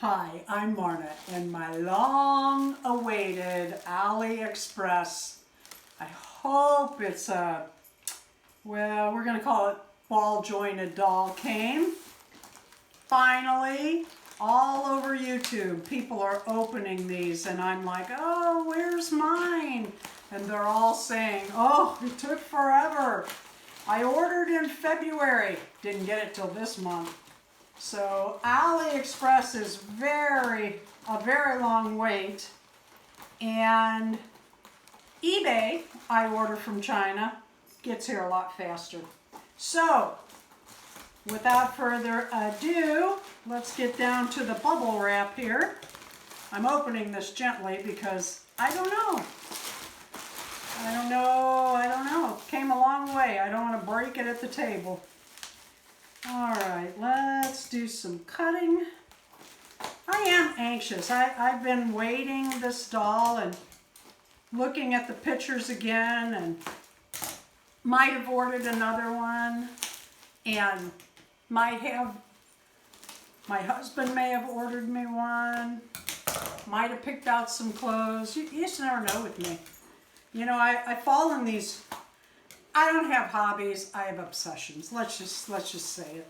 Hi, I'm Marna, and my long-awaited AliExpress, I hope it's we're going to call it ball-jointed doll, came. Finally, all over YouTube, people are opening these, and I'm like, oh, where's mine? And they're all saying, oh, it took forever. I ordered in February, didn't get it till this month. So AliExpress is a very long wait, and eBay, I order from China, gets here a lot faster. So without further ado, let's get down to the bubble wrap here. I'm opening this gently because I don't know. Came a long way. I don't want to break it at the table. All right, let's do some cutting. I am anxious. I've been waiting this doll and looking at the pictures again, and might have ordered another one, and my husband may have ordered me one, might have picked out some clothes. You just never know with me. You know, I fall in these. I don't have hobbies, I have obsessions. Let's just say it.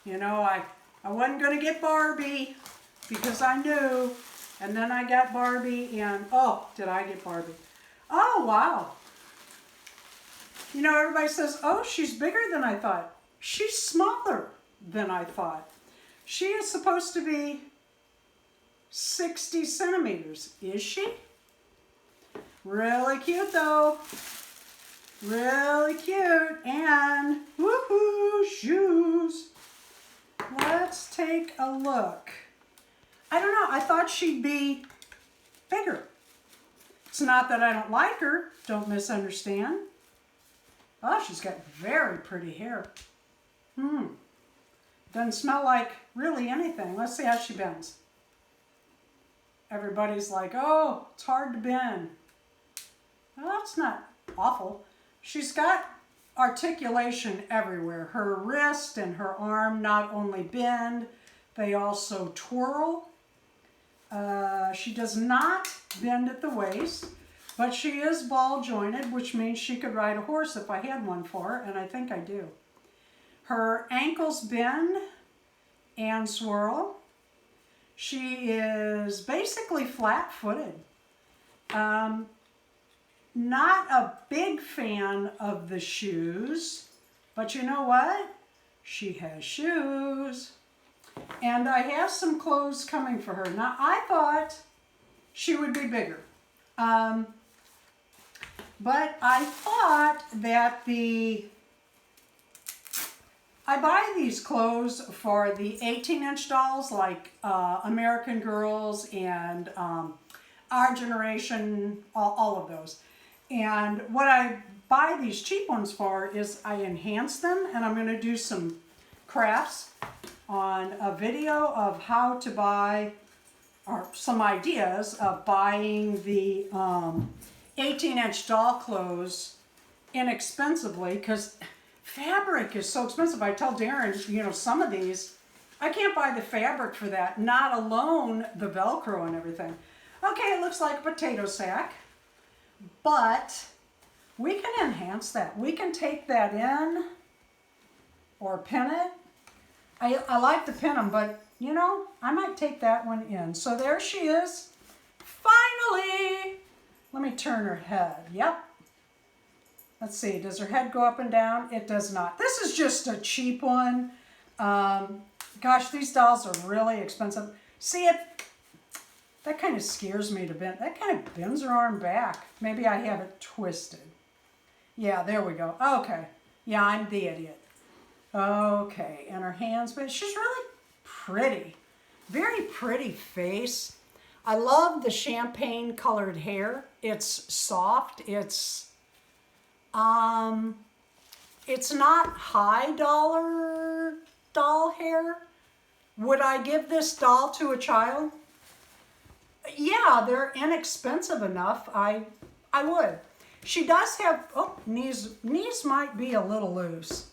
You know, I wasn't going to get Barbie because I knew, and then I got Barbie, and oh, did I get Barbie? Oh, wow. You know, everybody says, oh, she's bigger than I thought. She's smaller than I thought. She is supposed to be 60 centimeters. Is she? Really cute, though. Really cute, and woohoo, shoes. Let's take a look. I don't know, I thought she'd be bigger. It's not that I don't like her, don't misunderstand. Oh, she's got very pretty hair. Doesn't smell like really anything. Let's see how she bends. Everybody's like, oh, it's hard to bend. Well, that's not awful. She's got articulation everywhere. Her wrist and her arm not only bend, they also twirl. She does not bend at the waist, but she is ball jointed, which means she could ride a horse if I had one for her, and I think I do. Her ankles bend and swirl. She is basically flat-footed. Not a big fan of the shoes, but you know what? She has shoes. And I have some clothes coming for her. Now, I thought she would be bigger. But I thought that I buy these clothes for the 18-inch dolls like American Girls and Our Generation, all of those. And what I buy these cheap ones for is I enhance them, and I'm going to do some crafts on a video of how to buy, or some ideas of buying the 18-inch doll clothes inexpensively, because fabric is so expensive. I tell Darren, you know, some of these, I can't buy the fabric for that, not alone the Velcro and everything. Okay, it looks like a potato sack. But we can enhance that. We can take that in or pin it. I like to pin them, but you know, I might take that one in. So there she is. Finally! Let me turn her head. Yep. Let's see, does her head go up and down? It does not. This is just a cheap one. Gosh, these dolls are really expensive. See it? That kind of scares me to bend. That kind of bends her arm back. Maybe I have it twisted. Yeah, there we go. Okay. Yeah, I'm the idiot. Okay, and her hands, but she's really pretty. Very pretty face. I love the champagne colored hair. It's soft. It's not high dollar doll hair. Would I give this doll to a child? Yeah, they're inexpensive enough. I would. She does have, oh, knees might be a little loose.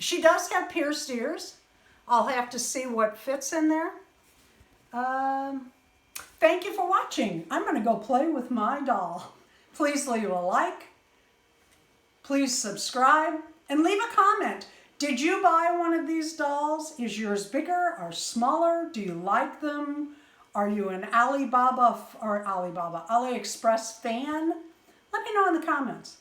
She does have pierced ears. I'll have to see what fits in there. Thank you for watching. I'm going to go play with my doll. Please leave a like. Please subscribe and leave a comment. Did you buy one of these dolls? Is yours bigger or smaller? Do you like them? Are you an AliExpress fan? Let me know in the comments.